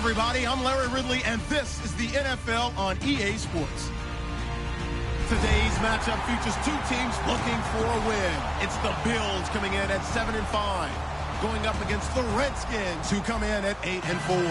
everybody. I'm Larry Ridley, and this is the NFL on EA Sports. Today's matchup features two teams looking for a win. It's the Bills coming in at 7-5, going up against the Redskins, who come in at 8-4.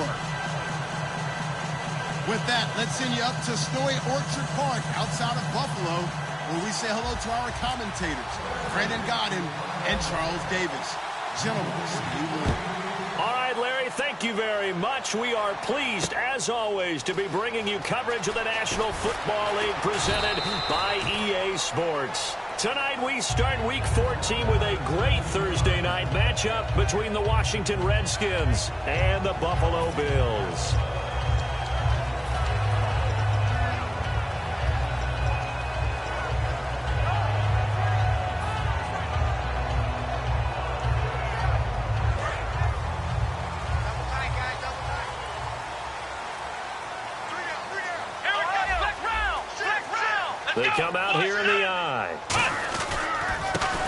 With that, let's send you up to snowy Orchard Park outside of Buffalo, where we say hello to our commentators, Brandon Godden and Charles Davis. Gentlemen, stay warm. All right, Larry, thank you very much. We are pleased, as always, to be bringing you coverage of the National Football League presented by EA Sports. Tonight, we start Week 14 with a great Thursday night matchup between the Washington Redskins and the Buffalo Bills. They come out here in the eye.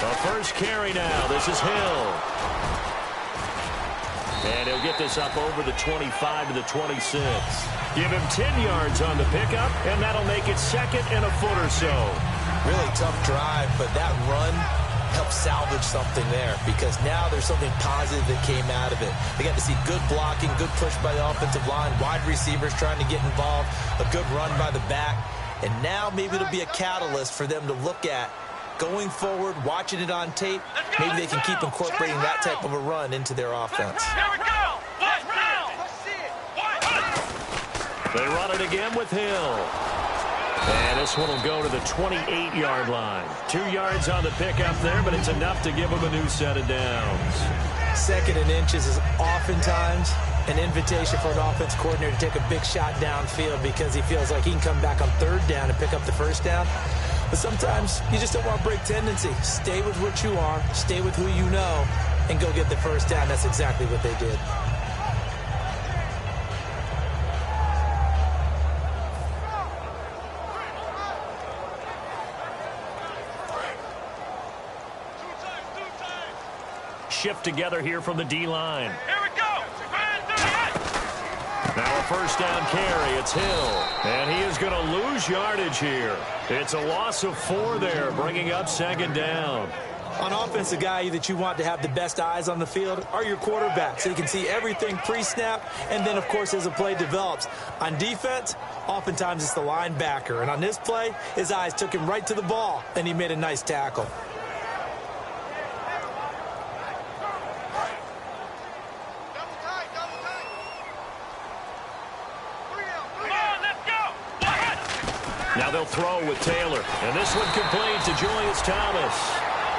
The first carry now. This is Hill. And he'll get this up over the 25 to the 26. Give him 10 yards on the pickup, and that'll make it second and a foot or so. Really tough drive, but that run helped salvage something there, because now there's something positive that came out of it. They got to see good blocking, good push by the offensive line, wide receivers trying to get involved, a good run by the back. And now maybe it'll be a catalyst for them to look at going forward, watching it on tape. Maybe they can keep incorporating that type of a run into their offense. Here we go! They run it again with Hill. And this one will go to the 28-yard line. 2 yards on the pickup there, but it's enough to give them a new set of downs. Second and inches is oftentimes an invitation for an offense coordinator to take a big shot downfield because he feels like he can come back on third down and pick up the first down. But sometimes you just don't want to break tendency. Stay with what you are, stay with who you know, and go get the first down. That's exactly what they did. Shift together here from the D-line. Here we go! Now a first down carry. It's Hill. And he is going to lose yardage here. It's a loss of 4 there, bringing up second down. On offense, a guy that you want to have the best eyes on the field are your quarterbacks, so you can see everything pre-snap, and then, of course, as the play develops. On defense, oftentimes it's the linebacker. And on this play, his eyes took him right to the ball, and he made a nice tackle. Now they'll throw with Taylor. And this one complete to Julius Thomas.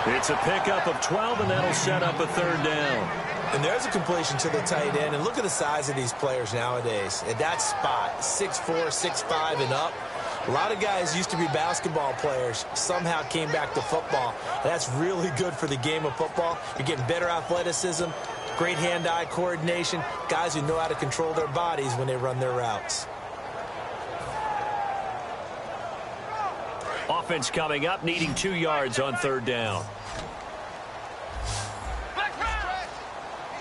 It's a pickup of 12, and that'll set up a third down. And there's a completion to the tight end. And look at the size of these players nowadays. At that spot, 6'4", 6'5", and up. A lot of guys used to be basketball players, somehow came back to football. And that's really good for the game of football. You're getting better athleticism, great hand-eye coordination, guys who know how to control their bodies when they run their routes. Offense coming up, needing 2 yards on third down.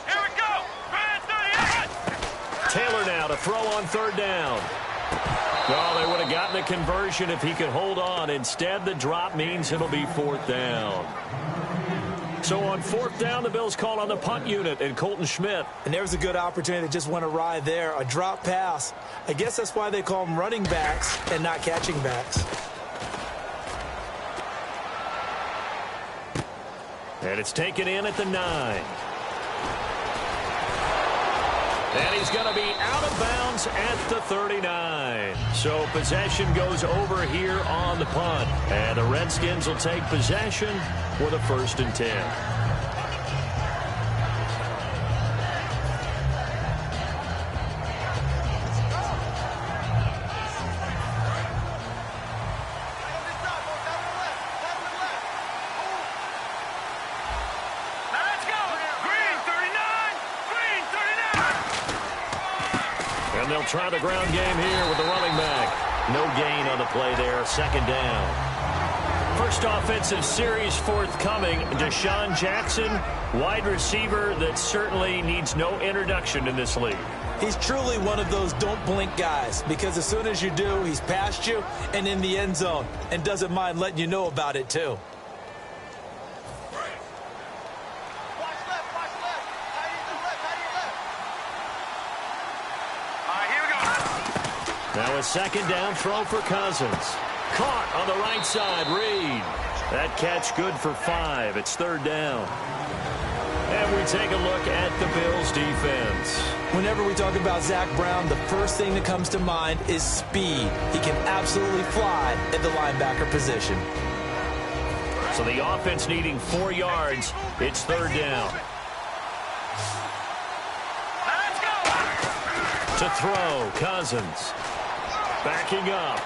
Here we go. Taylor now to throw on third down. Well, they would have gotten a conversion if he could hold on. Instead, the drop means it'll be fourth down. So on fourth down, the Bills call on the punt unit and Colton Schmidt. And there was a good opportunity that just went awry there. A drop pass. I guess that's why they call them running backs and not catching backs. And it's taken in at the 9. And he's going to be out of bounds at the 39. So possession goes over here on the punt. And the Redskins will take possession with a 1st and 10. And they'll try the ground game here with the running back. No gain on the play there, second down. First offensive series forthcoming. Deshaun Jackson, wide receiver that certainly needs no introduction in this league. He's truly one of those don't blink guys, because as soon as you do, he's past you and in the end zone, and doesn't mind letting you know about it too. Now a second down throw for Cousins. Caught on the right side, Reed. That catch good for 5. It's third down. And we take a look at the Bills' defense. Whenever we talk about Zach Brown, the first thing that comes to mind is speed. He can absolutely fly at the linebacker position. So the offense needing 4 yards. It's third down. To throw, Cousins. Backing up.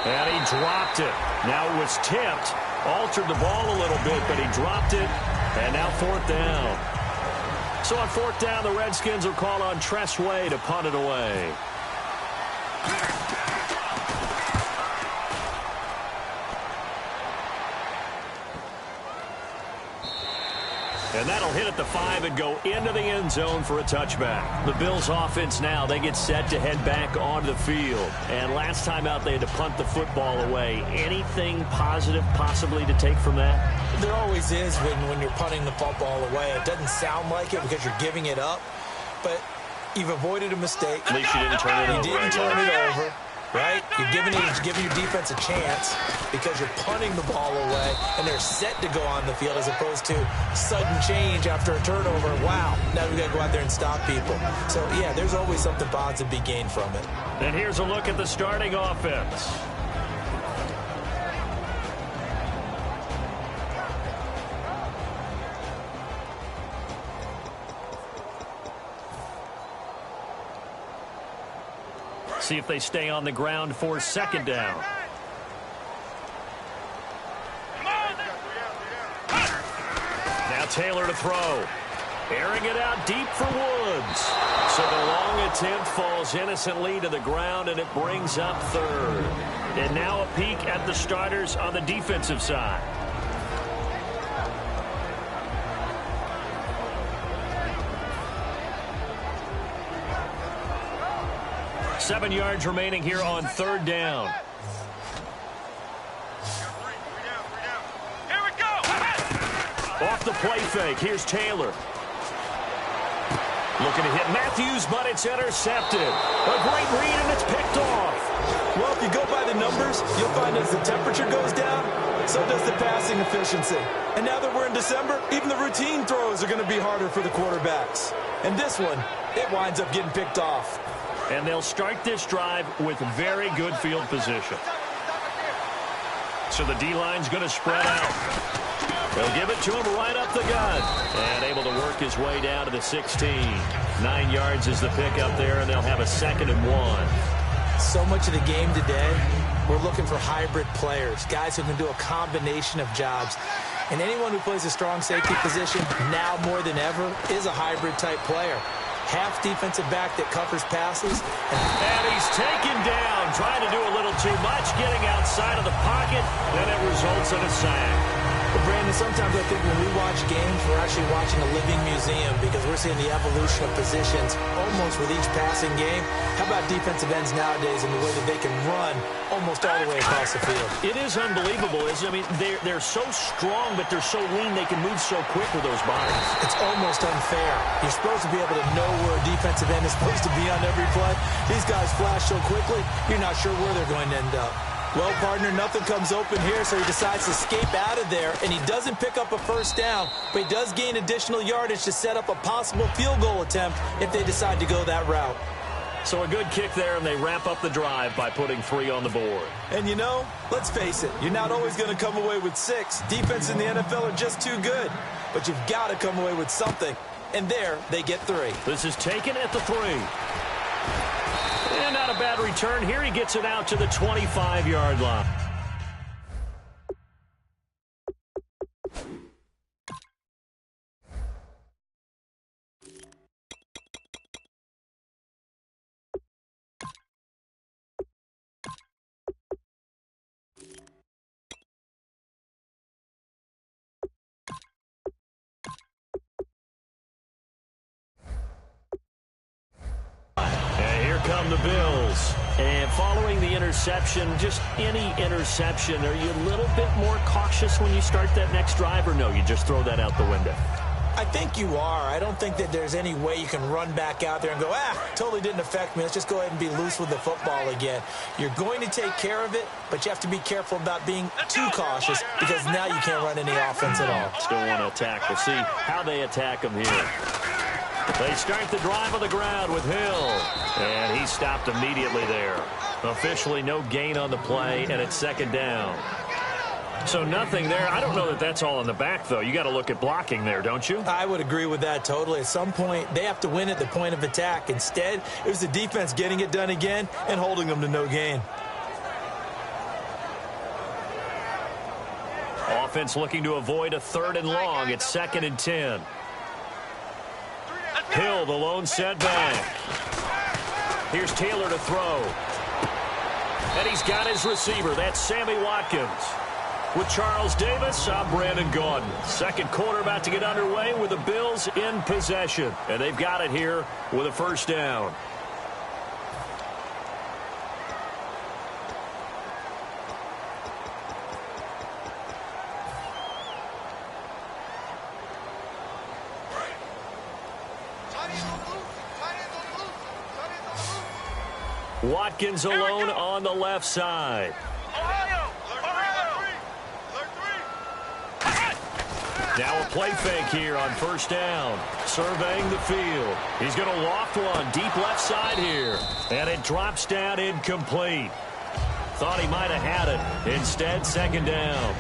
And he dropped it. Now it was tipped. Altered the ball a little bit, but he dropped it. And now fourth down. So on fourth down, the Redskins will call on Tress Way to punt it away. And that'll hit at the 5 and go into the end zone for a touchback. The Bills offense now, they get set to head back onto the field. And last time out, they had to punt the football away. Anything positive possibly to take from that? There always is when you're punting the football away. It doesn't sound like it because you're giving it up, but you've avoided a mistake. At least you didn't turn it over. You didn't turn it over. Right? You're giving your defense a chance because you're punting the ball away, and they're set to go on the field as opposed to sudden change after a turnover. Wow, now we've got to go out there and stop people. So, yeah, there's always something positive to be gained from it. And here's a look at the starting offense. See if they stay on the ground for second down. Now Taylor to throw. Airing it out deep for Woods. So the long attempt falls innocently to the ground, and it brings up third. And now a peek at the starters on the defensive side. Seven yards remaining here on third down. Here we go. Off the play fake. Here's Taylor. Looking to hit Matthews, but it's intercepted. A great read, and it's picked off. Well, if you go by the numbers, you'll find as the temperature goes down, so does the passing efficiency. And now that we're in December, even the routine throws are going to be harder for the quarterbacks. And this one, it winds up getting picked off. And they'll start this drive with very good field position. So the D-line's going to spread out. They'll give it to him right up the gut. And able to work his way down to the 16. 9 yards is the pickup there, and they'll have a 2nd and 1. So much of the game today, we're looking for hybrid players, guys who can do a combination of jobs. And anyone who plays a strong safety position, now more than ever, is a hybrid-type player. Half defensive back that covers passes. And he's taken down, trying to do a little too much, getting outside of the pocket, and it results in a sack. But Brandon, sometimes I think when we watch games, we're actually watching a living museum because we're seeing the evolution of positions almost with each passing game. How about defensive ends nowadays and the way that they can run almost all the way across the field? It is unbelievable, isn't it? I mean, they're so strong, but they're so lean, they can move so quick with those bodies. It's almost unfair. You're supposed to be able to know where a defensive end is supposed to be on every play. These guys flash so quickly, you're not sure where they're going to end up. Well, partner, nothing comes open here, so he decides to escape out of there, and he doesn't pick up a first down, but he does gain additional yardage to set up a possible field goal attempt if they decide to go that route. So a good kick there, and they wrap up the drive by putting 3 on the board. And you know, let's face it, you're not always going to come away with 6. Defense in the NFL are just too good, but you've got to come away with something, and there they get 3. This is taken at the 3. And not a bad return here. He gets it out to the 25-yard line. come the Bills. And following the interception, just any interception, are you a little bit more cautious when you start that next drive, or no, you just throw that out the window? I think you are. I don't think that there's any way you can run back out there and go, totally didn't affect me. Let's just go ahead and be loose with the football again. You're going to take care of it, but you have to be careful about being too cautious because now you can't run any offense at all. Still want to attack. We'll see how they attack him here. They start the drive on the ground with Hill, and he stopped immediately there. Officially no gain on the play, and it's second down. So nothing there. I don't know that that's all in the back, though. You got to look at blocking there, don't you? I would agree with that totally. At some point, they have to win at the point of attack. Instead, it was the defense getting it done again and holding them to no gain. Offense looking to avoid a 3rd and long. It's 2nd and 10. Hill, the lone setback. Here's Taylor to throw. And he's got his receiver. That's Sammy Watkins. With Charles Davis, I'm Brandon Gaudin. Second quarter about to get underway with the Bills in possession. And they've got it here with a first down. Watkins alone on the left side. Now a play fake here on first down. Surveying the field. He's going to loft one deep left side here. And it drops down incomplete. Thought he might have had it. Instead, second down.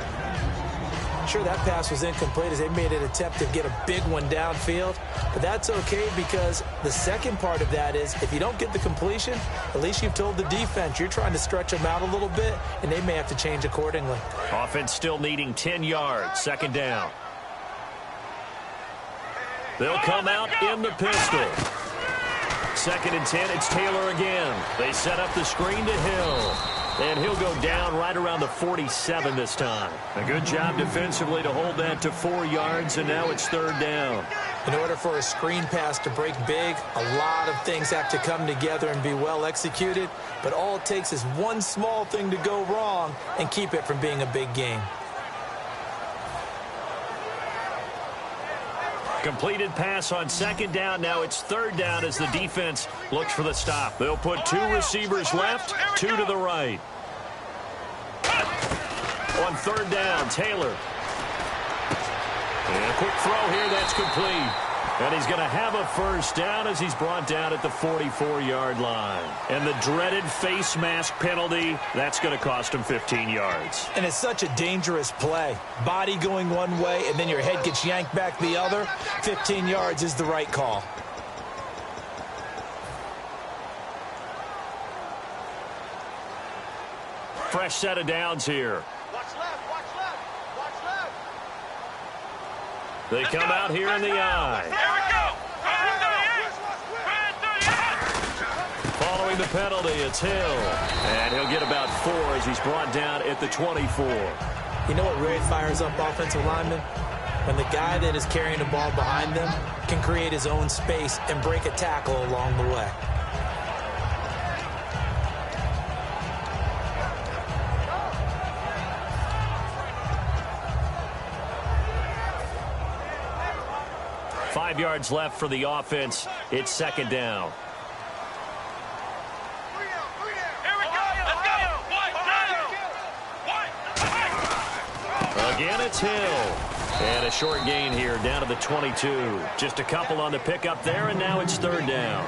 Sure, that pass was incomplete as they made an attempt to get a big one downfield. But that's okay because the second part of that is if you don't get the completion, at least you've told the defense you're trying to stretch them out a little bit, and they may have to change accordingly. Offense still needing 10 yards. Second down. They'll come out in the pistol. 2nd and 10, it's Taylor again. They set up the screen to Hill. And he'll go down right around the 47 this time. A good job defensively to hold that to 4 yards, and now it's 3rd down. In order for a screen pass to break big, a lot of things have to come together and be well executed. But all it takes is one small thing to go wrong and keep it from being a big game. Completed pass on second down. Now it's 3rd down as the defense looks for the stop. They'll put 2 receivers left, 2 to the right. On 3rd down, Taylor. And a quick throw here, that's complete. And he's going to have a first down as he's brought down at the 44-yard line. And the dreaded face mask penalty, that's going to cost him 15 yards. And it's such a dangerous play. Body going one way, and then your head gets yanked back the other. 15 yards is the right call. Fresh set of downs here. Watch left, watch left, watch left. They come out here in the eye. Here we go. Following the penalty, it's Hill. And he'll get about 4 as he's brought down at the 24. You know what really fires up offensive linemen? When the guy that is carrying the ball behind them can create his own space and break a tackle along the way. Five yards left for the offense. It's second down. Again, it's Hill. And a short gain here down to the 22. Just a couple on the pickup there, and now it's 3rd down.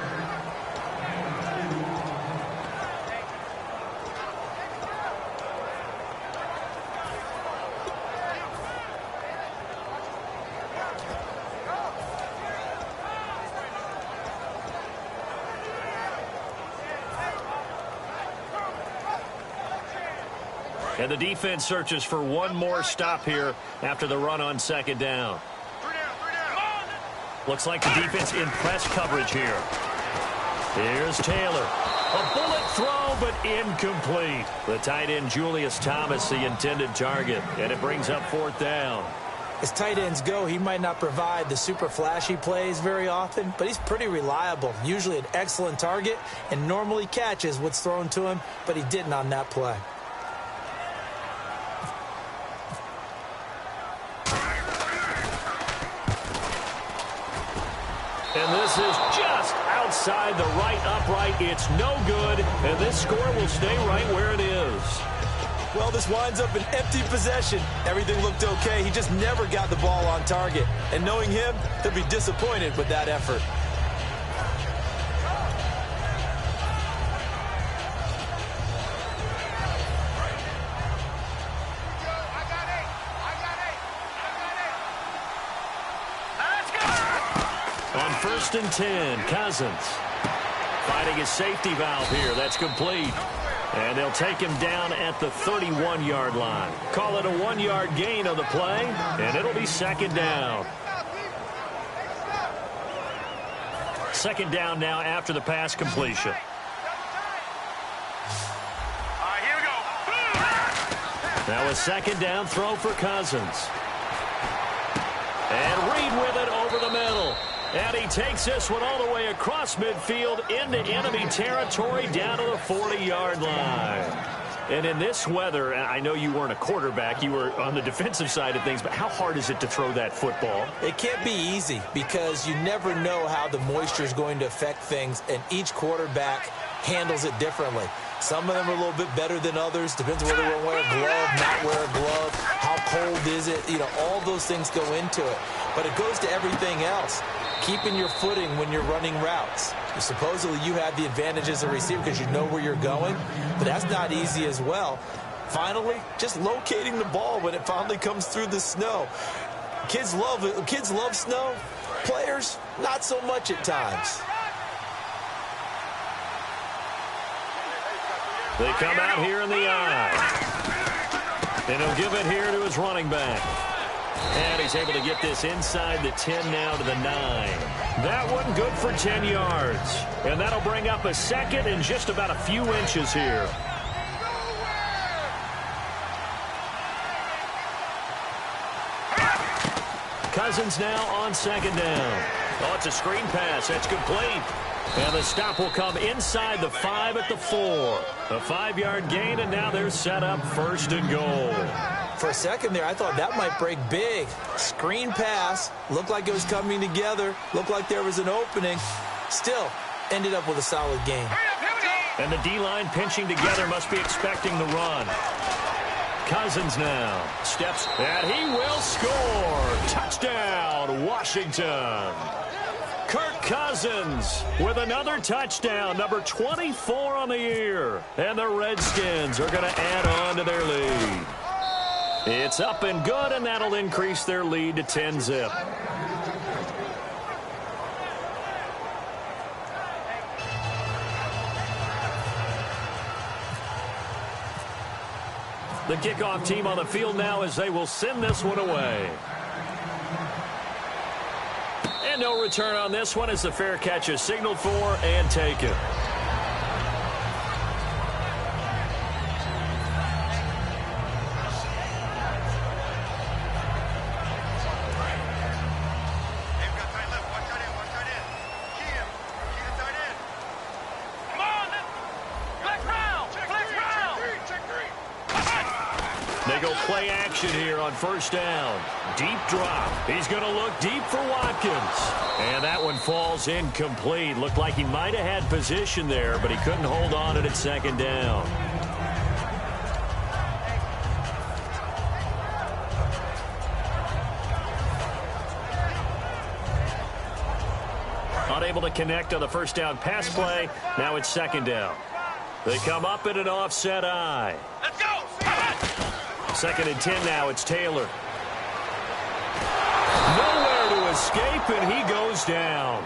And the defense searches for one more stop here after the run on second down. Looks like the defense in press coverage here. Here's Taylor. A bullet throw, but incomplete. The tight end, Julius Thomas, the intended target. And it brings up 4th down. As tight ends go, he might not provide the super flashy plays very often, but he's pretty reliable, usually an excellent target, and normally catches what's thrown to him, but he didn't on that play. And this is just outside the right upright. It's no good, and this score will stay right where it is. Well, this winds up an empty possession. Everything looked okay. He just never got the ball on target. And knowing him, he'll be disappointed with that effort. On 1st and 10, Cousins finding his safety valve here. That's complete. And they'll take him down at the 31-yard line. Call it a 1-yard gain of the play, and it'll be 2nd down. 2nd down now after the pass completion. Here we go. Now a 2nd down throw for Cousins. And Reed with it over the middle. And he takes this one all the way across midfield into enemy territory down to the 40-yard line. And in this weather, I know you weren't a quarterback, you were on the defensive side of things, but how hard is it to throw that football? It can't be easy because you never know how the moisture is going to affect things, and each quarterback handles it differently. Some of them are a little bit better than others. Depends whether they wear a glove, not wear a glove. How cold is it? You know, all those things go into it. But it goes to everything else. Keeping your footing when you're running routes. Supposedly you have the advantage as a receiver because you know where you're going, but that's not easy as well. Finally, just locating the ball when it finally comes through the snow. Kids love it. Kids love snow. Players, not so much at times. They come out here in the eye. And he'll give it here to his running back. And he's able to get this inside the 10 now to the 9. That one good for 10 yards. And that'll bring up a 2nd and just about a few inches here. Cousins now on 2nd down. Oh, it's a screen pass. That's complete. And the stop will come inside the 5 at the 4. A 5-yard gain, and now they're set up 1st and goal. For a second there, I thought that might break big. Screen pass. Looked like it was coming together. Looked like there was an opening. Still, ended up with a solid gain. And the D-line pinching together must be expecting the run. Cousins now steps, and he will score. Touchdown, Washington. Kirk Cousins with another touchdown, number 24 on the year. And the Redskins are going to add on to their lead. It's up and good, and that'll increase their lead to 10-zip. The kickoff team on the field now as they will send this one away. And no return on this one as the fair catch is signaled for and taken. They go play action here on 1st down. Deep drop. He's going to look deep for Watkins. And that one falls incomplete. Looked like he might have had position there, but he couldn't hold on to it at 2nd down. Unable to connect on the 1st down pass play. Now it's 2nd down. They come up in an offset eye. Let's go. 2nd and 10 now. It's Taylor. Nowhere to escape, and he goes down.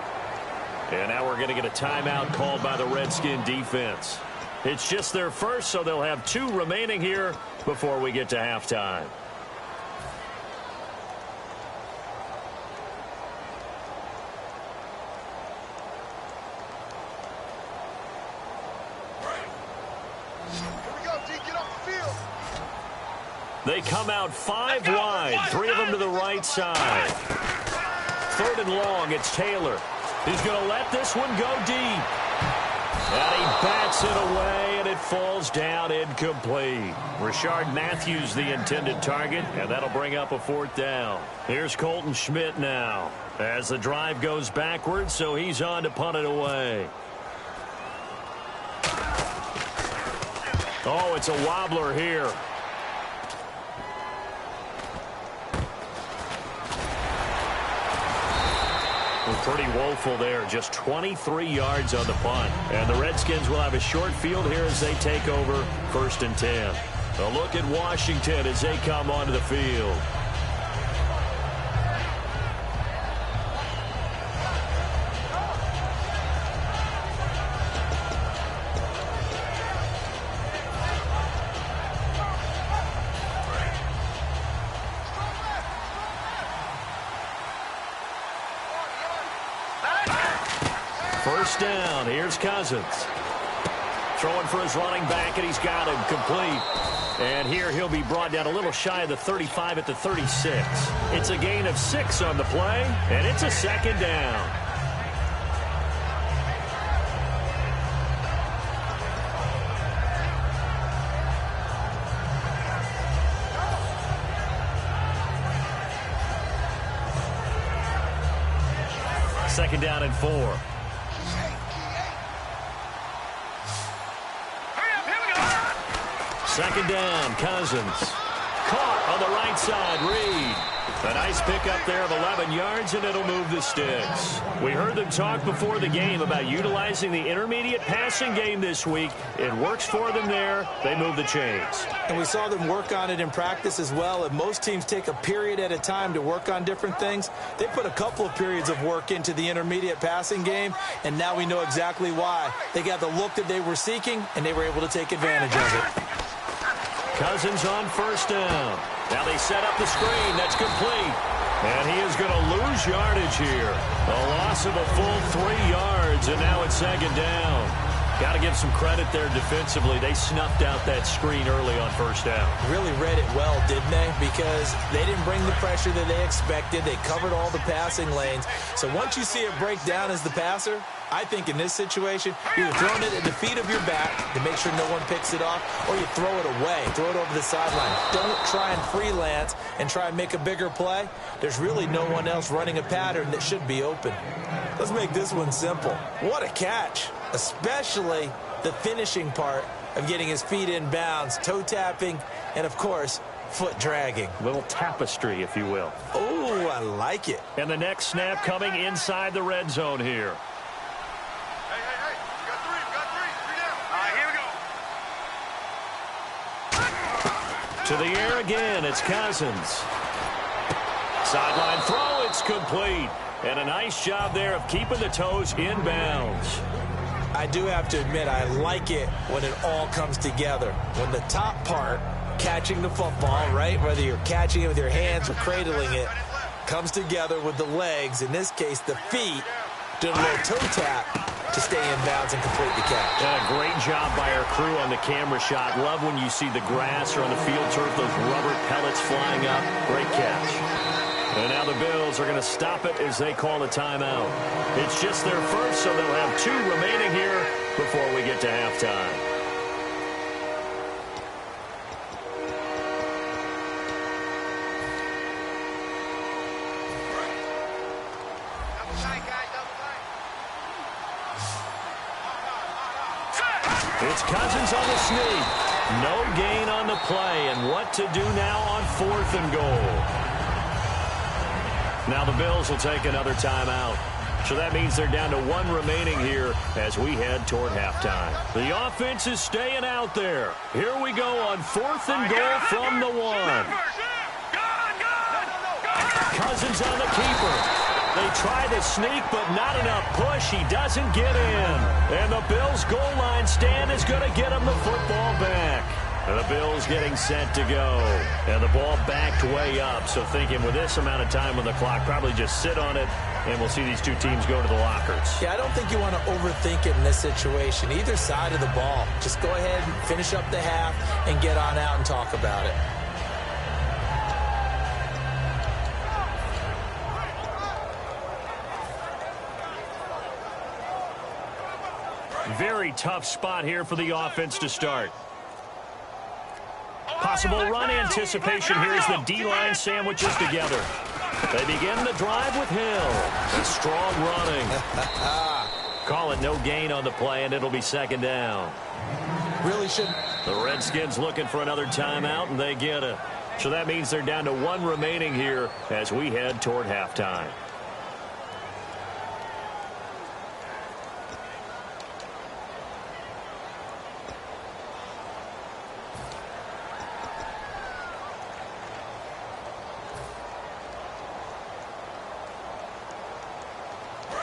And now we're going to get a timeout called by the Redskin defense. It's just their first, so they'll have 2 remaining here before we get to halftime. They come out 5 wide, 3 of them to the right side. 3rd and long, it's Taylor. He's going to let this one go deep. And he bats it away, and it falls down incomplete. Rashard Matthews, the intended target, and that'll bring up a 4th down. Here's Colton Schmidt now as the drive goes backwards, so he's on to punt it away. Oh, it's a wobbler here. Pretty woeful there. Just 23 yards on the punt. And the Redskins will have a short field here as they take over 1st and 10. A look at Washington as they come onto the field. First down. Here's Cousins. Throwing for his running back, and he's got him complete. And here he'll be brought down a little shy of the 35 at the 36. It's a gain of 6 on the play, and it's a 2nd down. Second down and 4. Second down, Cousins. Caught on the right side, Reed. A nice pickup there of 11 yards, and it'll move the sticks. We heard them talk before the game about utilizing the intermediate passing game this week. It works for them there. They move the chains. And we saw them work on it in practice as well. And most teams take a period at a time to work on different things. They put a couple of periods of work into the intermediate passing game, and now we know exactly why. They got the look that they were seeking, and they were able to take advantage of it. Cousins on 1st down. Now they set up the screen. That's complete. And he is going to lose yardage here. A loss of a full 3 yards, and now it's 2nd down. Got to give some credit there defensively. They snuffed out that screen early on 1st down. Really read it well, didn't they? Because they didn't bring the pressure that they expected. They covered all the passing lanes. So once you see it break down as the passer, I think in this situation, you're throwing it at the feet of your back to make sure no one picks it off, or you throw it away, throw it over the sideline. Don't try and freelance and try and make a bigger play. There's really no one else running a pattern that should be open. Let's make this one simple. What a catch, especially the finishing part of getting his feet in bounds, toe tapping, and of course, foot dragging. Little tapestry, if you will. Oh, I like it. And the next snap coming inside the red zone here. To the air again, it's Cousins. Sideline throw, it's complete. And a nice job there of keeping the toes in bounds. I do have to admit, I like it when it all comes together. When the top part, catching the football, right, whether you're catching it with your hands or cradling it, comes together with the legs, in this case the feet, doing a little toe tap to stay in bounds and complete the catch. And a great job by our crew on the camera shot. Love when you see the grass or on the field turf, those rubber pellets flying up. Great catch. And now the Bills are going to stop it as they call a timeout. It's just their first, so they'll have 2 remaining here before we get to halftime. It's Cousins on the sneak. No gain on the play, and what to do now on 4th and goal. Now the Bills will take another timeout. So that means they're down to 1 remaining here as we head toward halftime. The offense is staying out there. Here we go on 4th and goal from the 1. Cousins on the keeper. They try to sneak, but not enough push. He doesn't get in. And the Bills' goal line stand is going to get him the football back. And the Bills getting set to go. And the ball backed way up. So thinking with this amount of time on the clock, probably just sit on it, and we'll see these 2 teams go to the lockers. Yeah, I don't think you want to overthink it in this situation. Either side of the ball. Just go ahead and finish up the half and get on out and talk about it. Very tough spot here for the offense to start. Possible run anticipation here as the D-line sandwiches together. They begin the drive with Hill. A strong running. Call it no gain on the play, and it'll be second down. Really shouldn't. The Redskins looking for another timeout, and they get it. So that means they're down to one remaining here as we head toward halftime.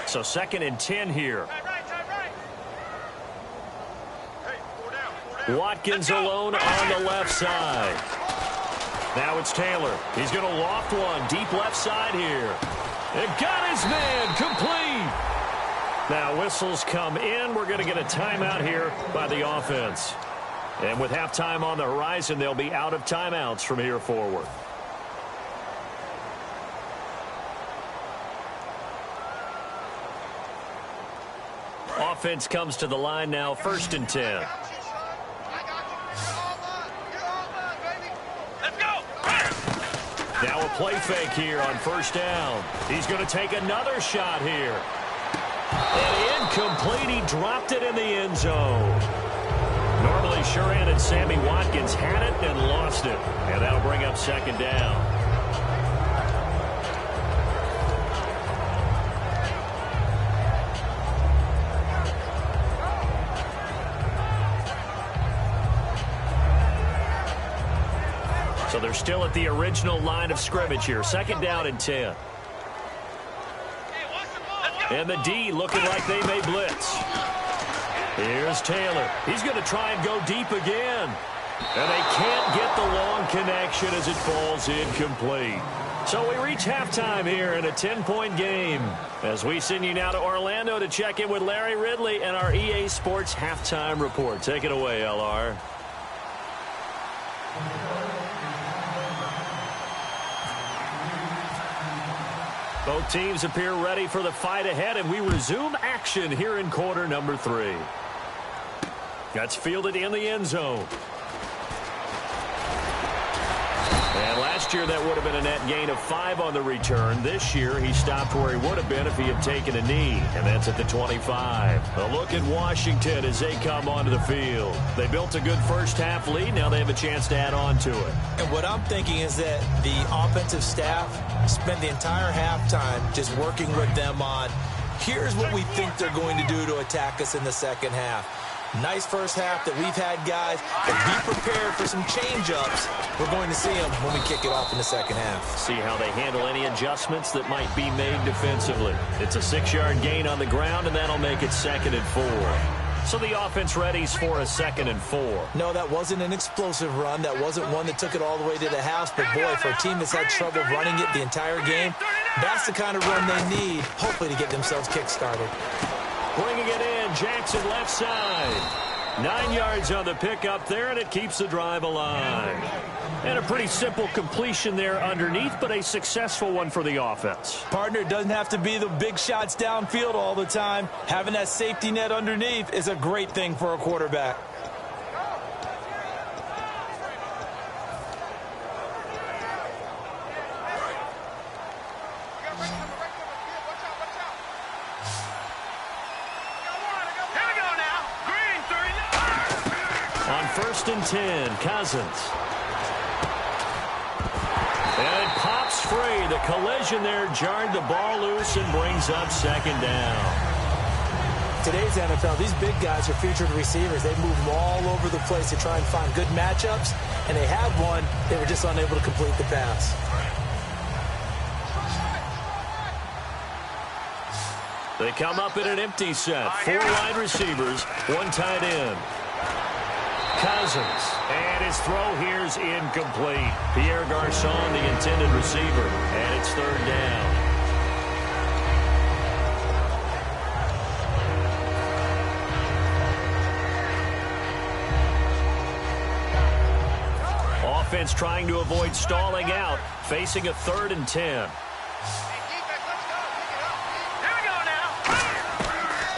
So 2nd and 10 here. Watkins alone on the left side. Now it's Taylor. He's going to loft one deep left side here. It got his man complete. Now whistles come in. We're going to get a timeout here by the offense. And with halftime on the horizon, they'll be out of timeouts from here forward. Offense comes to the line now, 1st and 10. Now a play fake here on 1st down. He's going to take another shot here. And incomplete. He dropped it in the end zone. Normally sure-handed Sammy Watkins had it and lost it. And that'll bring up 2nd down. So they're still at the original line of scrimmage here. 2nd down and 10. And the D looking like they may blitz. Here's Taylor. He's going to try and go deep again. And they can't get the long connection as it falls incomplete. So we reach halftime here in a 10-point game. As we send you now to Orlando to check in with Larry Ridley and our EA Sports halftime report. Take it away, LR. Both teams appear ready for the fight ahead, and we resume action here in quarter number 3. That's fielded in the end zone. And last year that would have been a net gain of 5 on the return. This year he stopped where he would have been if he had taken a knee, and that's at the 25. A look at Washington as they come onto the field. They built a good first-half lead. Now they have a chance to add on to it. And what I'm thinking is that the offensive staff spent the entire halftime just working with them on, here's what we think they're going to do to attack us in the second half. Nice first half that we've had, guys, but be prepared for some change-ups. We're going to see them when we kick it off in the second half. See how they handle any adjustments that might be made defensively. It's a 6-yard gain on the ground, and that'll make it 2nd and 4. So the offense readies for a 2nd and 4. No, that wasn't an explosive run. That wasn't one that took it all the way to the house. But, boy, for a team that's had trouble running it the entire game, that's the kind of run they need, hopefully, to get themselves kick-started. Bringing it in, Jackson left side. 9 yards on the pickup there, and it keeps the drive alive. And a pretty simple completion there underneath, but a successful one for the offense. Partner, it doesn't have to be the big shots downfield all the time. Having that safety net underneath is a great thing for a quarterback. On 1st and 10, Cousins. And it pops free. The collision there jarred the ball loose and brings up 2nd down. Today's NFL, these big guys are featured receivers. They move them all over the place to try and find good matchups, and they had one. They were just unable to complete the pass. They come up in an empty set. 4 wide receivers, 1 tight end. Cousins, and his throw here's incomplete. Pierre Garçon, the intended receiver, and it's 3rd down. Offense trying to avoid stalling out, facing a 3rd and 10.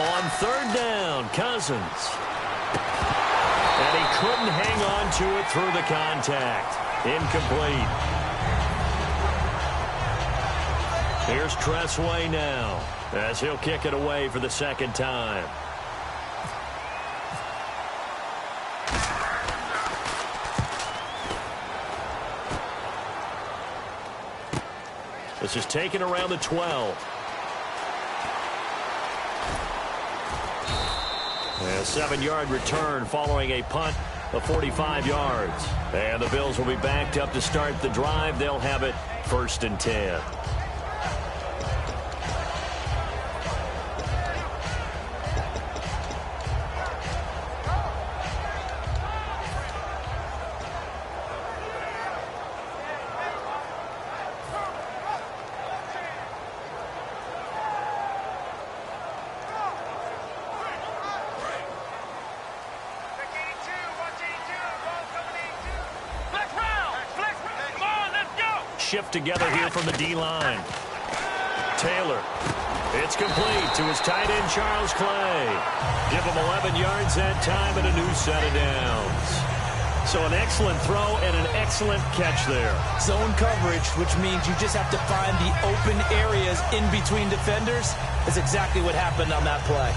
On third down, Cousins. And he couldn't hang on to it through the contact. Incomplete. Here's Tressway now as he'll kick it away for the second time. This is taken around the 12. A 7-yard return following a punt of 45 yards. And the Bills will be backed up to start the drive. They'll have it 1st and 10. Shift together here from the D-line. Taylor. It's complete to his tight end, Charles Clay. Give him 11 yards that time and a new set of downs. So an excellent throw and an excellent catch there. Zone coverage, which means you just have to find the open areas in between defenders. That's exactly what happened on that play.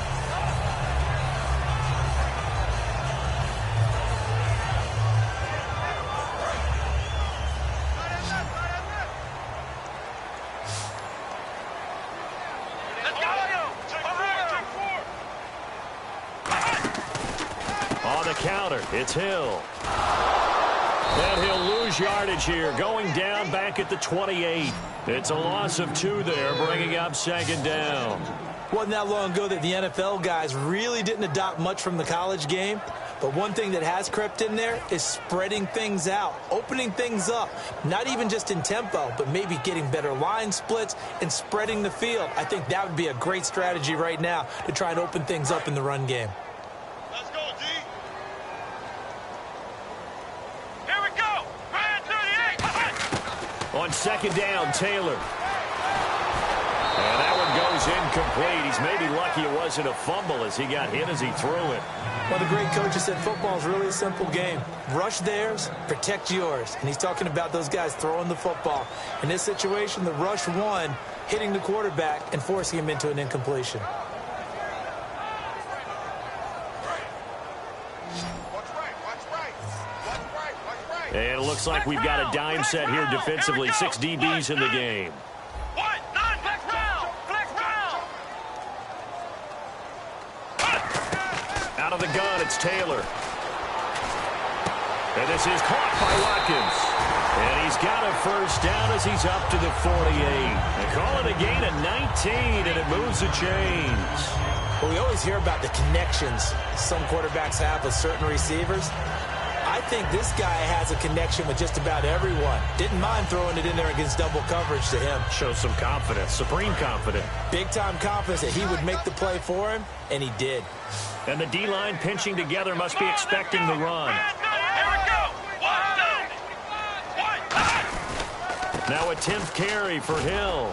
Counter. It's Hill. And he'll lose yardage here, going down back at the 28. It's a loss of 2 there, bringing up 2nd down. Wasn't that long ago that the NFL guys really didn't adopt much from the college game. But one thing that has crept in there is spreading things out, opening things up, not even just in tempo, but maybe getting better line splits and spreading the field. I think that would be a great strategy right now to try and open things up in the run game. On 2nd down, Taylor. And that one goes incomplete. He's maybe lucky it wasn't a fumble as he got hit as he threw it. Well, the great coach has said football is really a simple game. Rush theirs, protect yours. And he's talking about those guys throwing the football. In this situation, the rush won, hitting the quarterback and forcing him into an incompletion. And it looks like we've got a dime set here defensively. 6 DBs in the game. Out of the gun, it's Taylor. And this is caught by Watkins. And he's got a 1st down as he's up to the 48. They call it a gain of 19, and it moves the chains. Well, we always hear about the connections some quarterbacks have with certain receivers. I think this guy has a connection with just about everyone. Didn't mind throwing it in there against double coverage to him. Shows some confidence, supreme confidence. Big-time confidence that he would make the play for him, and he did. And the D-line pinching together must be expecting the run. Now a 10th carry for Hill.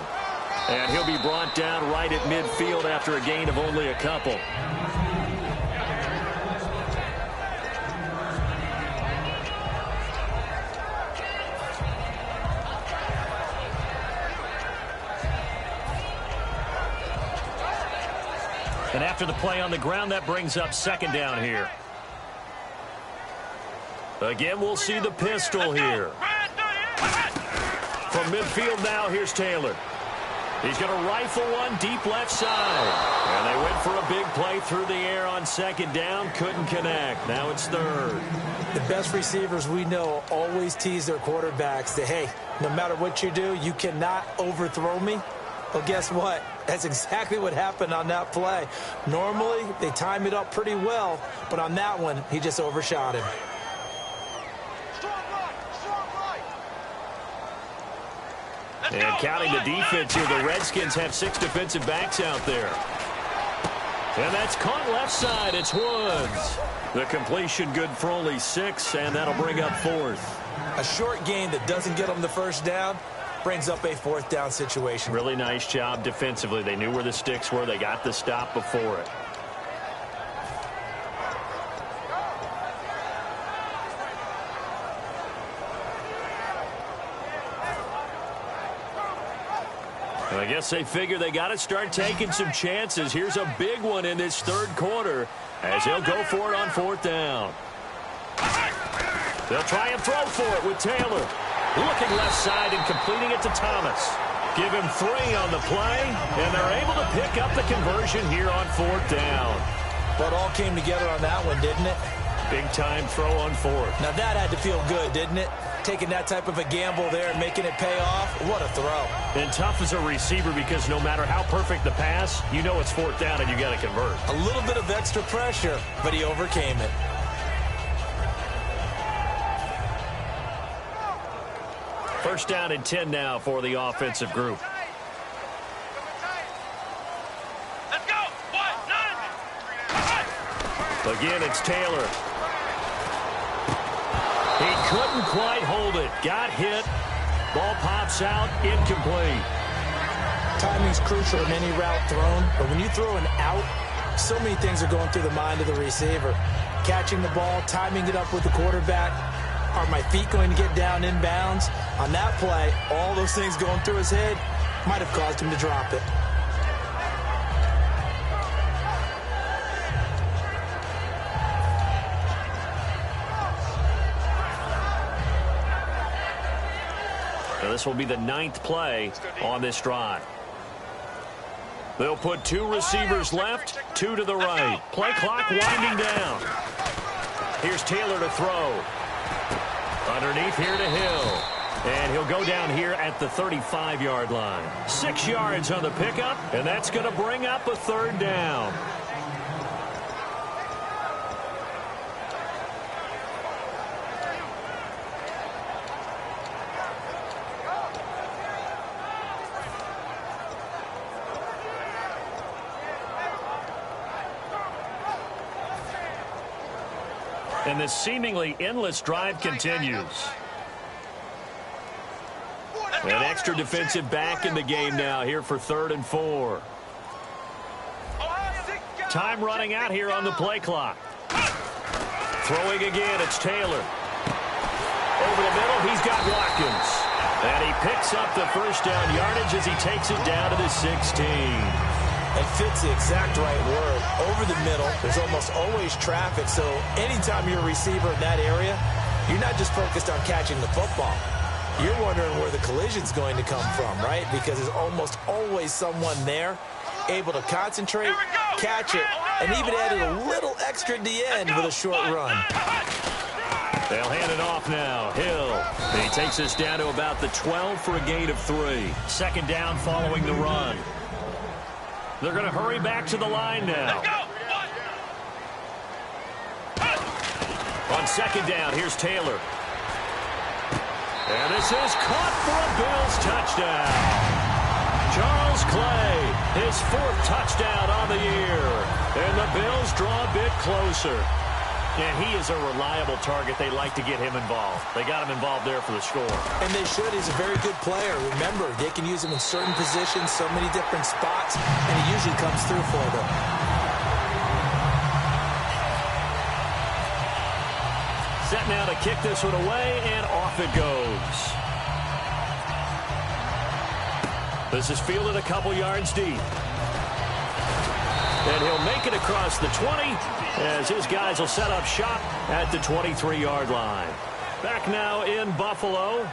And he'll be brought down right at midfield after a gain of only a couple. And after the play on the ground, that brings up 2nd down here. Again, we'll see the pistol here. From midfield now, here's Taylor. He's going to rifle one deep left side. And they went for a big play through the air on 2nd down. Couldn't connect. Now it's 3rd. The best receivers we know always tease their quarterbacks that, hey, no matter what you do, you cannot overthrow me. Well, guess what? That's exactly what happened on that play. Normally, they time it up pretty well, but on that one, he just overshot him. And counting the defense here, the Redskins have 6 defensive backs out there. And that's caught left side. It's Woods. The completion good for only 6, and that'll bring up 4th. A short gain that doesn't get them the 1st down brings up a 4th down situation. Really nice job defensively. They knew where the sticks were. They got the stop before it. And I guess they figure they got to start taking some chances. Here's a big one in this third quarter as they'll go for it on fourth down. They'll try and throw for it with Taylor. Looking left side and completing it to Thomas. Give him 3 on the play, and they're able to pick up the conversion here on fourth down. But all came together on that one, didn't it? Big-time throw on fourth. Now that had to feel good, didn't it? Taking that type of a gamble there and making it pay off. What a throw. And tough as a receiver because no matter how perfect the pass, you know it's fourth down and you got to convert. A little bit of extra pressure, but he overcame it. First down and 10 now for the offensive group. Let's go. 1, 9. Again, it's Taylor. He couldn't quite hold it. Got hit. Ball pops out. Incomplete. Timing's crucial in any route thrown, but when you throw an out, so many things are going through the mind of the receiver. Catching the ball, timing it up with the quarterback. Are my feet going to get down inbounds? On that play, all those things going through his head might have caused him to drop it. Now this will be the 9th play on this drive. They'll put 2 receivers left, 2 to the right. Play clock winding down. Here's Taylor to throw. Underneath here to Hill. And he'll go down here at the 35-yard line. 6 yards on the pickup, and that's going to bring up a third down. And this seemingly endless drive continues. An extra defensive back in the game now here for 3rd and 4. Time running out here on the play clock. Throwing again, it's Taylor. Over the middle, he's got Watkins. And he picks up the first down yardage as he takes it down to the 16. And fits the exact right word. Over the middle, there's almost always traffic, so anytime you're a receiver in that area, you're not just focused on catching the football. You're wondering where the collision's going to come from, right? Because there's almost always someone there able to concentrate, catch it, and even added a little extra at the end with a short run. They'll hand it off now. Hill. He takes us down to about the 12 for a gain of 3. Second down following the run. They're going to hurry back to the line now. On second down, here's Taylor. And this is caught for a Bills touchdown. Charles Clay, his 4th touchdown on the year. And the Bills draw a bit closer. And he is a reliable target. They like to get him involved. They got him involved there for the score. And they should. He's a very good player. Remember, they can use him in certain positions, so many different spots, and he usually comes through for them. Set now to kick this one away, and off it goes. This is fielded a couple yards deep. And he'll make it across the 20 as his guys will set up shop at the 23-yard line. Back now in Buffalo.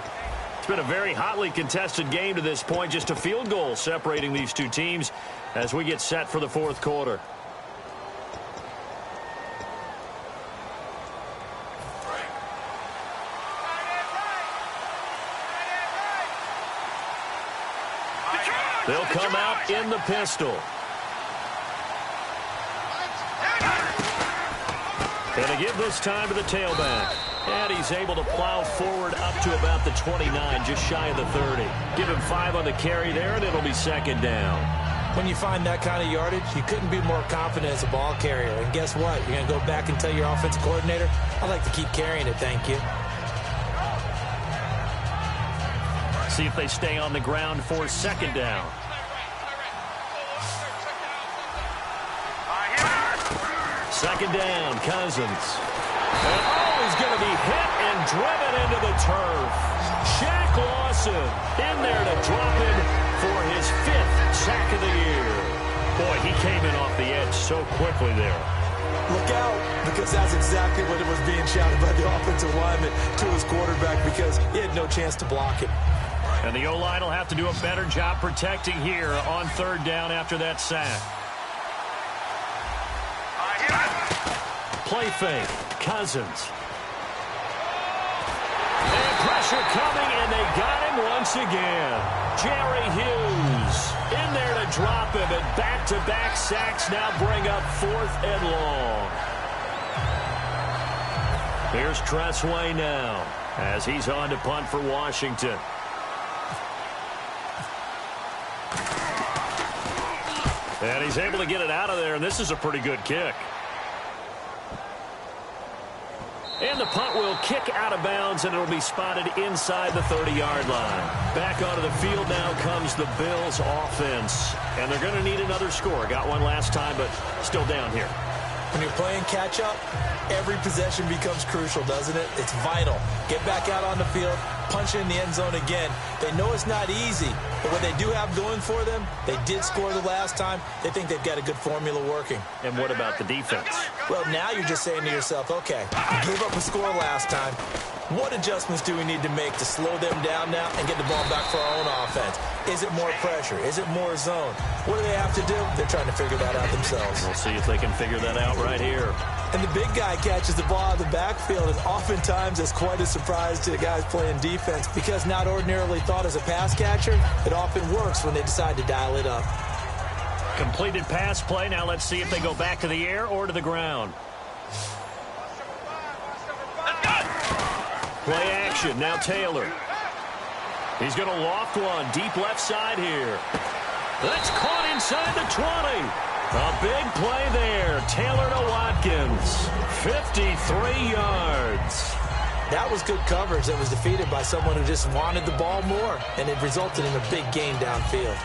It's been a very hotly contested game to this point. Just a field goal separating these two teams as we get set for the 4th quarter. They'll come out in the pistol. And to give this time to the tailback. And he's able to plow forward up to about the 29, just shy of the 30. Give him 5 on the carry there, and it'll be second down. When you find that kind of yardage, you couldn't be more confident as a ball carrier. And guess what? You're going to go back and tell your offensive coordinator, I'd like to keep carrying it, thank you. See if they stay on the ground for second down. Second down, Cousins. And he's going to be hit and driven into the turf. Shaq Lawson in there to drop him for his 5th sack of the year. Boy, he came in off the edge so quickly there. Look out, because that's exactly what it was being shouted by the offensive lineman to his quarterback, because he had no chance to block it. And the O-line will have to do a better job protecting here on 3rd down after that sack. Play fake, Cousins. And pressure coming, and they got him once again. Jerry Hughes in there to drop him, and back-to-back sacks now bring up 4th and long. Here's Tressway now as he's on to punt for Washington. And he's able to get it out of there, and this is a pretty good kick. And the punt will kick out of bounds, and it'll be spotted inside the 30-yard line. Back onto the field now comes the Bills offense. And they're going to need another score. Got one last time, but still down here. When you're playing catch-up, every possession becomes crucial, doesn't it? It's vital. Get back out on the field, punch in the end zone again. They know it's not easy, but what they do have going for them, they did score the last time. They think they've got a good formula working. And what about the defense? Well, now you're just saying to yourself, okay, we gave up a score last time. What adjustments do we need to make to slow them down now and get the ball back for our own offense? Is it more pressure? Is it more zone? What do they have to do? They're trying to figure that out themselves. We'll see if they can figure that out right here. And the big guy catches the ball out of the backfield, and oftentimes it's quite a surprise to the guys playing defense, because not ordinarily thought as a pass catcher, it often works when they decide to dial it up. Completed pass play. Now let's see if they go back to the air or to the ground. Play action. Now Taylor. He's going to loft one deep left side here. That's caught inside the 20. A big play there. Taylor to Watkins. 53 yards. That was good coverage that was defeated by someone who just wanted the ball more, and it resulted in a big gain downfield.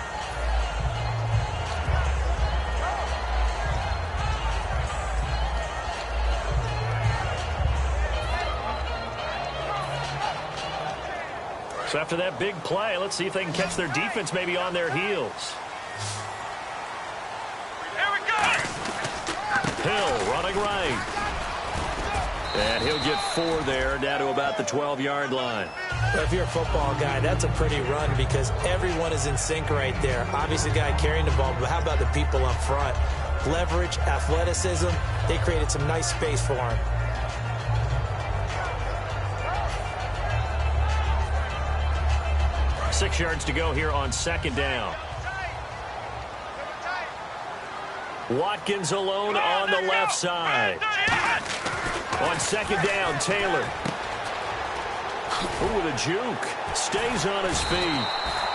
So after that big play, let's see if they can catch their defense maybe on their heels. Here we go! Hill running right. And he'll get 4 there, down to about the 12-yard line. Well, if you're a football guy, that's a pretty run because everyone is in sync right there. Obviously, the guy carrying the ball, but how about the people up front? Leverage, athleticism, they created some nice space for him. Six yards to go here on 2nd down. Watkins alone on the left side. On 2nd down, Taylor. Ooh, with a juke. Stays on his feet.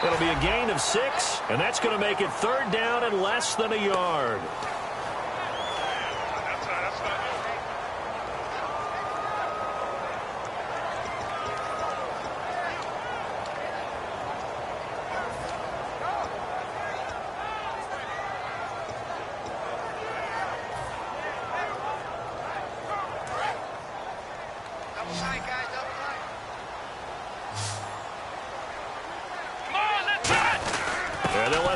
It'll be a gain of 6, and that's going to make it 3rd down and less than a yard.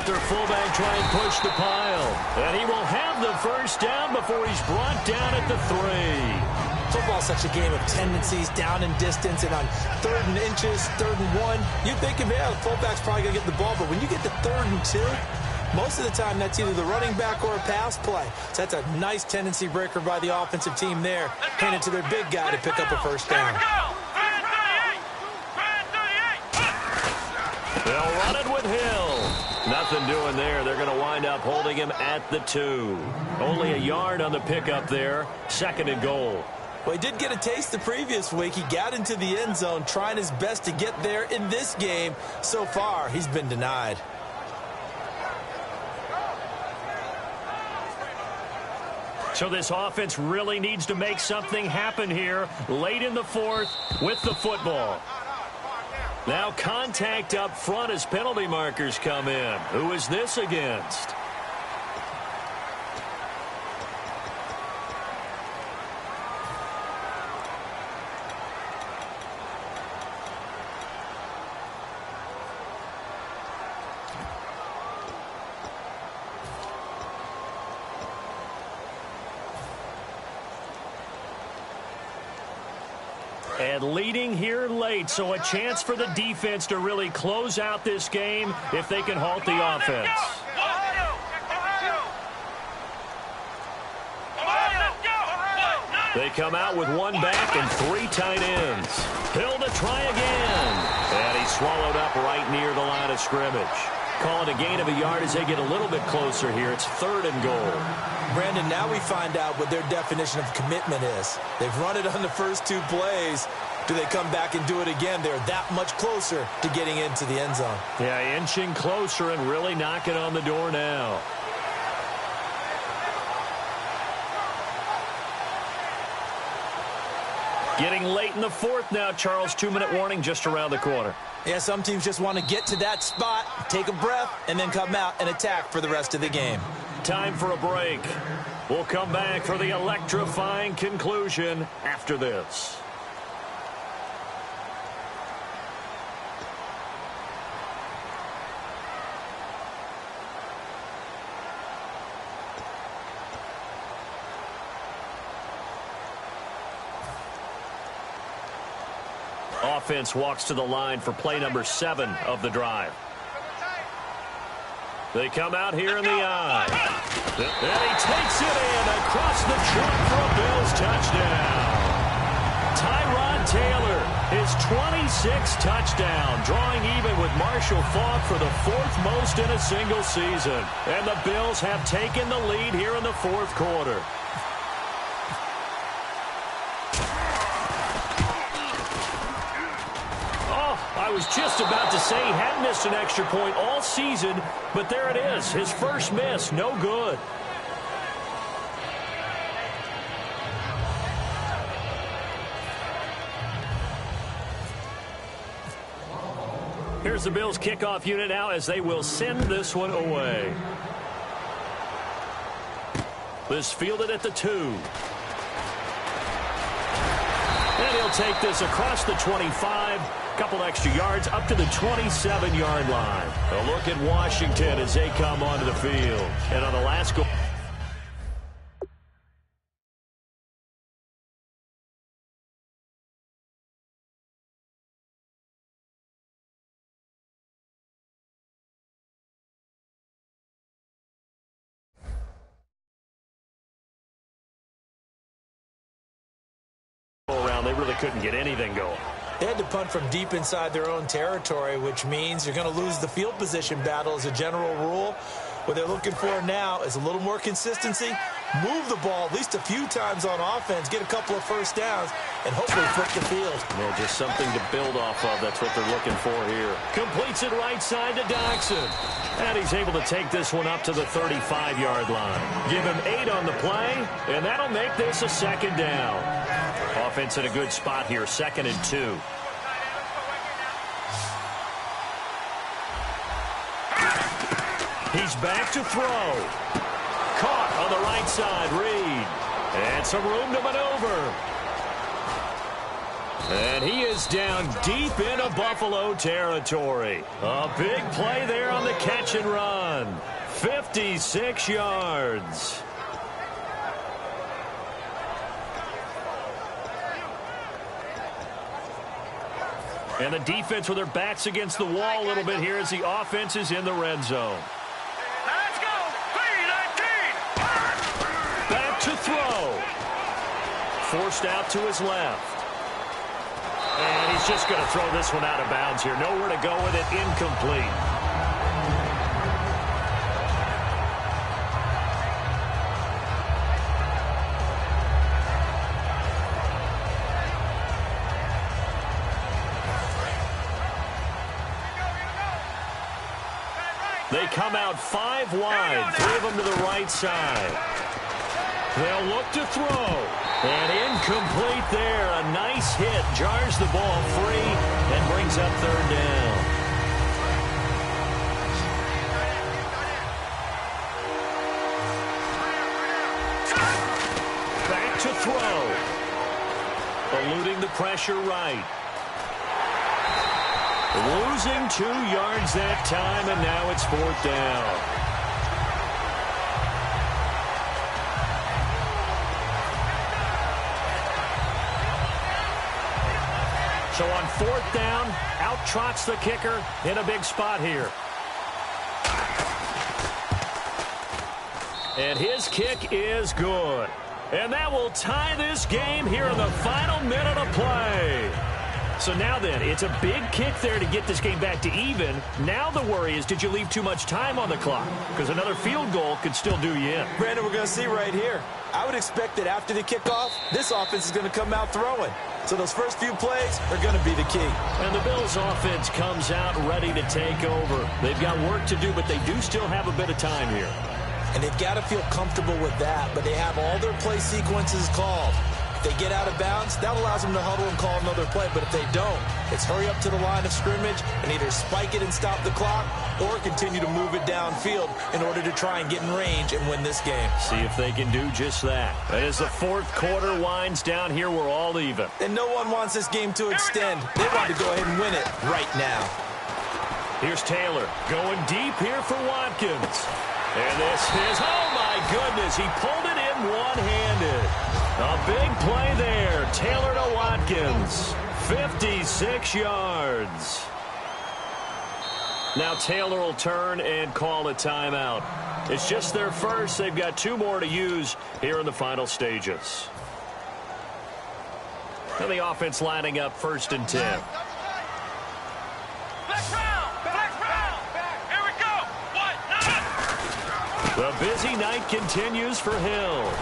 Their fullback try and push the pile. And he will have the 1st down before he's brought down at the 3. Football's such a game of tendencies, down and distance, and on 3rd and inches, 3rd and 1, you think, yeah, the fullback's probably going to get the ball, but when you get to 3rd and 2, most of the time that's either the running back or a pass play. So that's a nice tendency breaker by the offensive team there, handed to their big guy to pick up a 1st down. They'll run it with Hill. Nothing doing there. They're going to wind up holding him at the 2. Only a yard on the pickup there. 2nd and goal. Well, he did get a taste the previous week. He got into the end zone trying his best to get there in this game. So far, he's been denied. So this offense really needs to make something happen here late in the 4th with the football. Now contact up front as penalty markers come in. Who is this against? And leading here late, so a chance for the defense to really close out this game if they can halt the offense. They come out with one back and 3 tight ends. Hill to try again. And he's swallowed up right near the line of scrimmage. Call it a gain of a yard as they get a little bit closer here. It's 3rd and goal. Brandon, now we find out what their definition of commitment is. They've run it on the first 2 plays. Do they come back and do it again? They're that much closer to getting into the end zone. Yeah, inching closer and really knocking on the door now. Getting late in the 4th now, Charles. 2-minute warning just around the corner. Yeah, some teams just want to get to that spot, take a breath, and then come out and attack for the rest of the game. Time for a break. We'll come back for the electrifying conclusion after this. Offense walks to the line for play number 7 of the drive. They come out here in the eye. And he takes it in across the chalk for a Bills touchdown. Tyrod Taylor, his 26th touchdown, drawing even with Marshall Faulk for the 4th most in a single season. And the Bills have taken the lead here in the 4th quarter. I was just about to say he hadn't missed an extra point all season, but there it is. His first miss, no good. Here's the Bills kickoff unit now as they will send this one away. This fielded at the 2. And he'll take this across the 25. Couple extra yards up to the 27-yard line. A look at Washington as they come onto the field. And on the last goal. They really couldn't get anything going. They had to punt from deep inside their own territory, which means you're going to lose the field position battle as a general rule. What they're looking for now is a little more consistency, move the ball at least a few times on offense, get a couple of first downs, and hopefully flip the field. Yeah, just something to build off of. That's what they're looking for here. Completes it right side to Doxson. And he's able to take this one up to the 35-yard line. Give him 8 on the play, and that'll make this a 2nd down. Offense in a good spot here, 2nd and 2. He's back to throw. Caught on the right side, Reed. And some room to maneuver. And he is down deep into Buffalo territory. A big play there on the catch and run. 56 yards. And the defense with their backs against the wall a little bit here as the offense is in the red zone. Let's go! 3-19! Back to throw. Forced out to his left. And he's just going to throw this one out of bounds here. Nowhere to go with it. Incomplete. They come out 5 wide, 3 of them to the right side. They'll look to throw. And incomplete there. A nice hit. Jars the ball free and brings up 3rd down. Back to throw. Eluding the pressure right. Losing 2 yards that time, and now it's 4th down. So on 4th down, out trots the kicker in a big spot here. And his kick is good. And that will tie this game here in the final minute of play. So now then, it's a big kick there to get this game back to even. Now the worry is, did you leave too much time on the clock? Because another field goal could still do you in. Brandon, we're going to see right here. I would expect that after the kickoff, this offense is going to come out throwing. So those first few plays are going to be the key. And the Bills offense comes out ready to take over. They've got work to do, but they do still have a bit of time here. And they've got to feel comfortable with that, but they have all their play sequences called. If they get out of bounds, that allows them to huddle and call another play. But if they don't, it's hurry up to the line of scrimmage and either spike it and stop the clock or continue to move it downfield in order to try and get in range and win this game. See if they can do just that. As the 4th quarter winds down here, we're all even. And no one wants this game to extend. They want to go ahead and win it right now. Here's Taylor going deep here for Watkins. And this is, oh my goodness, he pulled it in one-handed. A big play there. Taylor to Watkins. 56 yards. Now Taylor will turn and call a timeout. It's just their first. They've got 2 more to use here in the final stages. And the offense lining up 1st and 10. The busy night continues for Hill.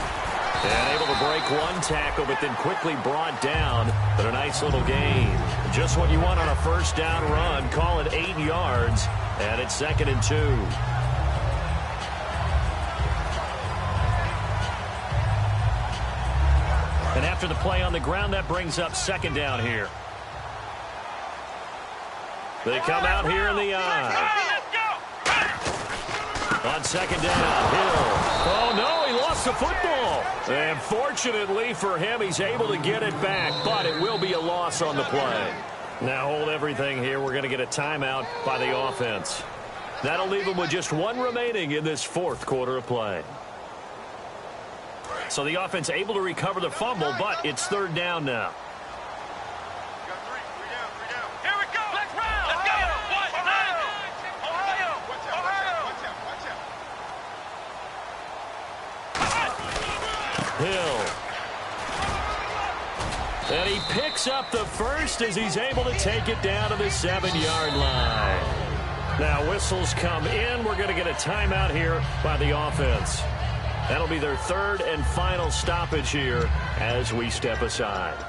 And able to break one tackle, but then quickly brought down. But a nice little gain. Just what you want on a 1st down run. Call it 8 yards. And it's 2nd and 2. And after the play on the ground, that brings up 2nd down here. They come out here in the eye. On 2nd down, Hill. Oh, no, he lost the football. And fortunately for him, he's able to get it back, but it will be a loss on the play. Now hold everything here. We're going to get a timeout by the offense. That'll leave them with just 1 remaining in this 4th quarter of play. So the offense able to recover the fumble, but it's 3rd down now. Hill. And he picks up the first as he's able to take it down to the 7-yard line. Now whistles come in. We're going to get a timeout here by the offense. That'll be their 3rd and final stoppage here as we step aside.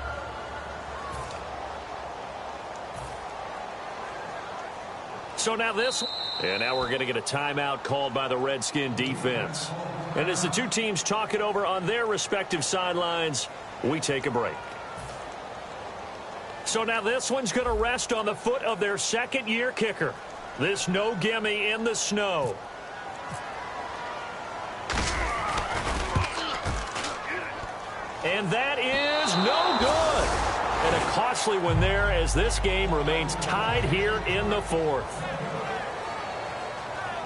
So now this, and now we're going to get a timeout called by the Redskin defense. And as the 2 teams talk it over on their respective sidelines, we take a break. So now this one's going to rest on the foot of their 2nd-year kicker. This no gimme in the snow. And that is no good. And a costly one there as this game remains tied here in the 4th.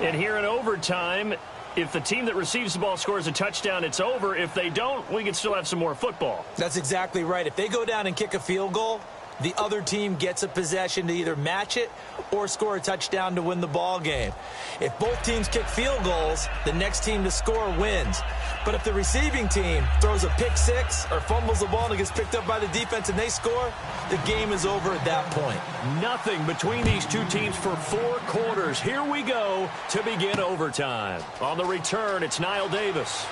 And here in overtime, if the team that receives the ball scores a touchdown, it's over. If they don't, we can still have some more football. That's exactly right. If they go down and kick a field goal, the other team gets a possession to either match it or score a touchdown to win the ball game. If both teams kick field goals, the next team to score wins. But if the receiving team throws a pick 6 or fumbles the ball and it gets picked up by the defense and they score, the game is over at that point. Nothing between these 2 teams for 4 quarters. Here we go to begin overtime. On the return, it's Niall Davis.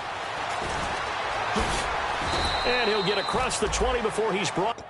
And he'll get across the 20 before he's brought.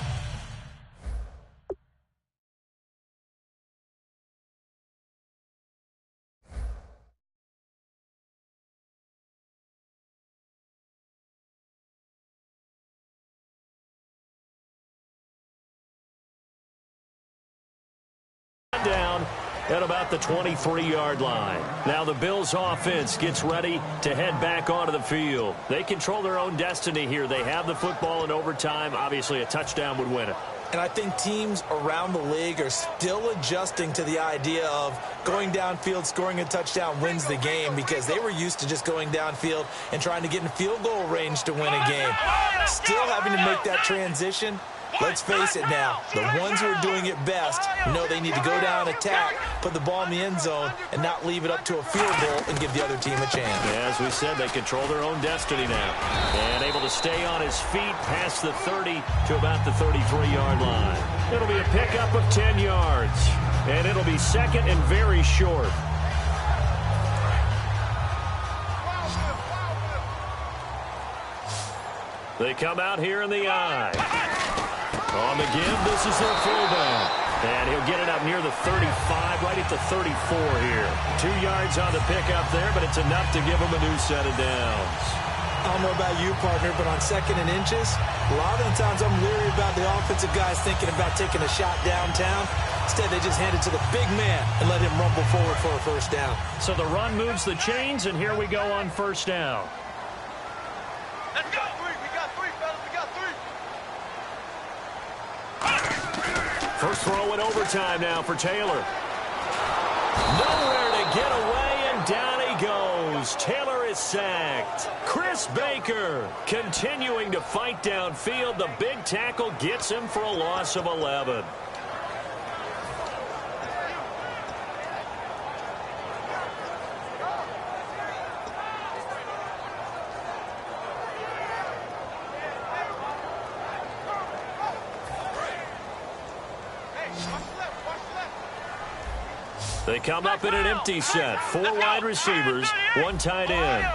Down at about the 23-yard line. Now the Bills offense gets ready to head back onto the field. They control their own destiny here. They have the football in overtime. Obviously, a touchdown would win it. And I think teams around the league are still adjusting to the idea of going downfield, scoring a touchdown wins the game, because they were used to just going downfield and trying to get in field goal range to win a game. Still having to make that transition, Let's face it now, the ones who are doing it best know they need to go down, attack, put the ball in the end zone, and not leave it up to a field goal and give the other team a chance. Yeah, as we said, they control their own destiny now. And able to stay on his feet past the 30 to about the 33-yard line. It'll be a pickup of 10 yards. And it'll be second and very short. They come out here in the eye. On the give, this is their fullback. And he'll get it up near the 35, right at the 34 here. 2 yards on the pickup there, but it's enough to give them a new set of downs. I don't know about you, partner, but on second and inches, a lot of the times I'm leery about the offensive guys thinking about taking a shot downtown. Instead, they just hand it to the big man and let him rumble forward for a first down. So the run moves the chains, and here we go on first down. Let's go. We got three, fellas. We got three. First throw in overtime now for Taylor. Nowhere to get away, and down he goes. Taylor is sacked. Chris Baker continuing to fight downfield. The big tackle gets him for a loss of 11. They come up in an empty set. 4 wide receivers, 1 tight end.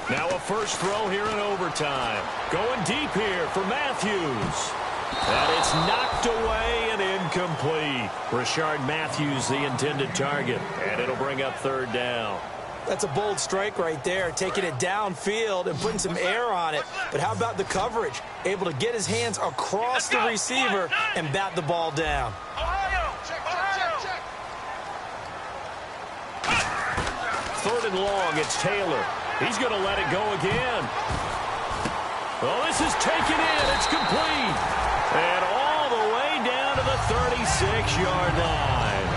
Now a first throw here in overtime. Going deep here for Matthews. And it's knocked away and incomplete. Rashard Matthews, the intended target. And it'll bring up third down. That's a bold strike right there, taking it downfield and putting some air on it. But how about the coverage? Able to get his hands across the receiver and bat the ball down. Third and long, it's Taylor. He's going to let it go again. Well, this is taken in. It's complete. And all the way down to the 36-yard line.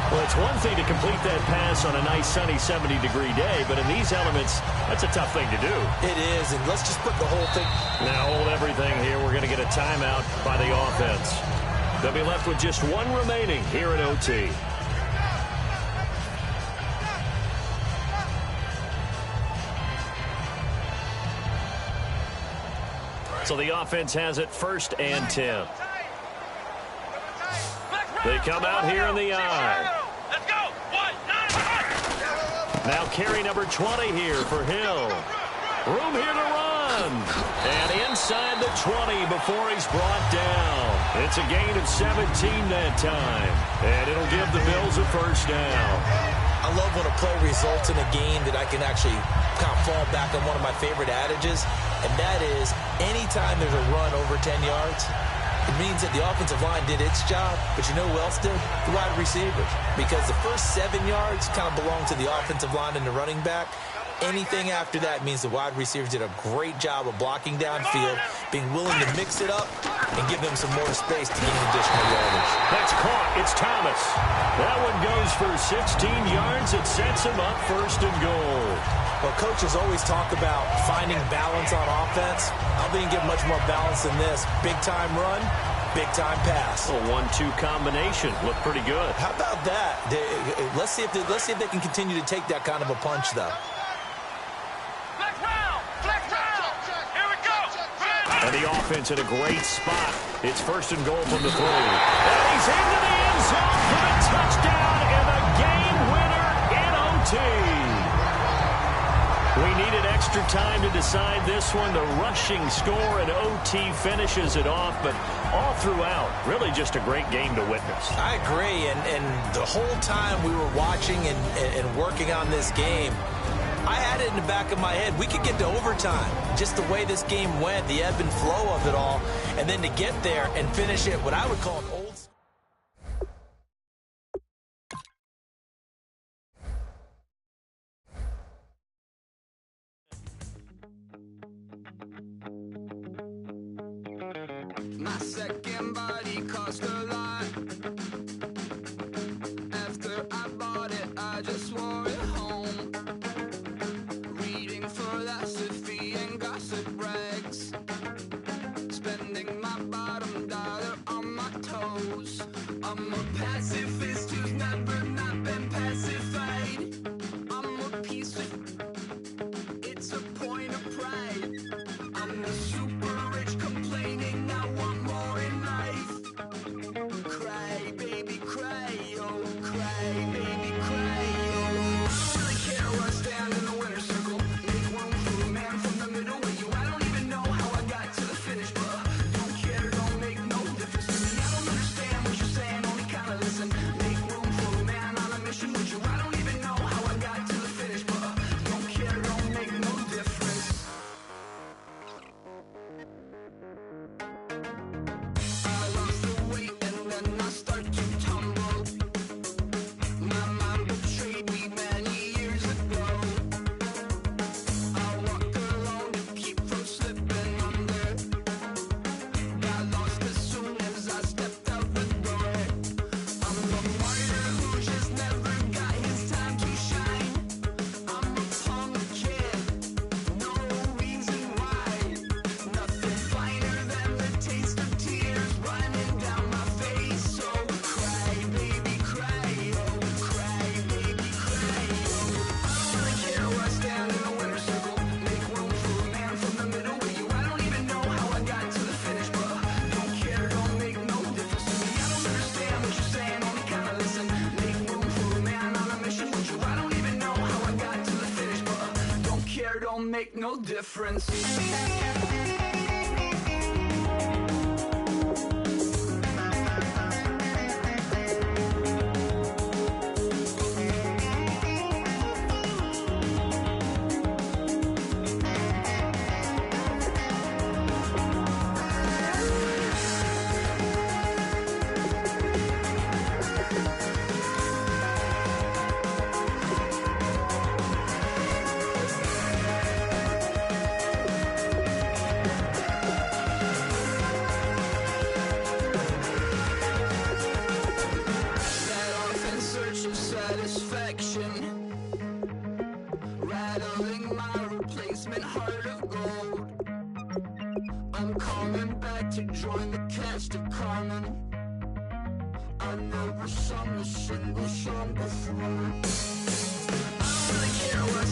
Well, it's one thing to complete that pass on a nice sunny 70-degree day, but in these elements, that's a tough thing to do. It is, and let's just put the whole thing. Now hold everything here. We're going to get a timeout by the offense. They'll be left with just 1 remaining here in OT. So the offense has it 1st and 10. They come out here in the eye. Let's go. 1, 9, 5. Now carry number 20 here for Hill. Room here to run. And inside the 20 before he's brought down. It's a gain of 17 that time. And it'll give the Bills a first down. I love when a play results in a game that I can actually kind of fall back on one of my favorite adages, and that is anytime there's a run over 10 yards, it means that the offensive line did its job, but you know who else did? The wide receivers. Because the first 7 yards kind of belong to the offensive line and the running back. Anything after that means the wide receivers did a great job of blocking downfield, being willing to mix it up, and give them some more space to gain additional yardage. That's caught. It's Thomas. That one goes for 16 yards. It sets him up 1st and goal. Well, coaches always talk about finding balance on offense. I don't think you get much more balance than this. Big-time run, big-time pass. A 1-2 combination. Looked pretty good. How about that? Let's see if they can continue to take that kind of a punch, though. And the offense in a great spot. It's 1st and goal from the 3. And he's into the end zone for the touchdown and the game winner in OT. We needed extra time to decide this one. The rushing score in OT finishes it off, but all throughout, really just a great game to witness. I agree, and the whole time we were watching and working on this game, I had it in the back of my head. We could get to overtime. Just the way this game went, the ebb and flow of it all, and then to get there and finish it, what I would call an old. My second body cost a lot. After I bought it, I just wore it home. Reading philosophy and gossip rags. color don't make no difference. Rattling my replacement heart of gold. I'm coming back to join the cast of Carmen. I never sung a single song before. I don't really care what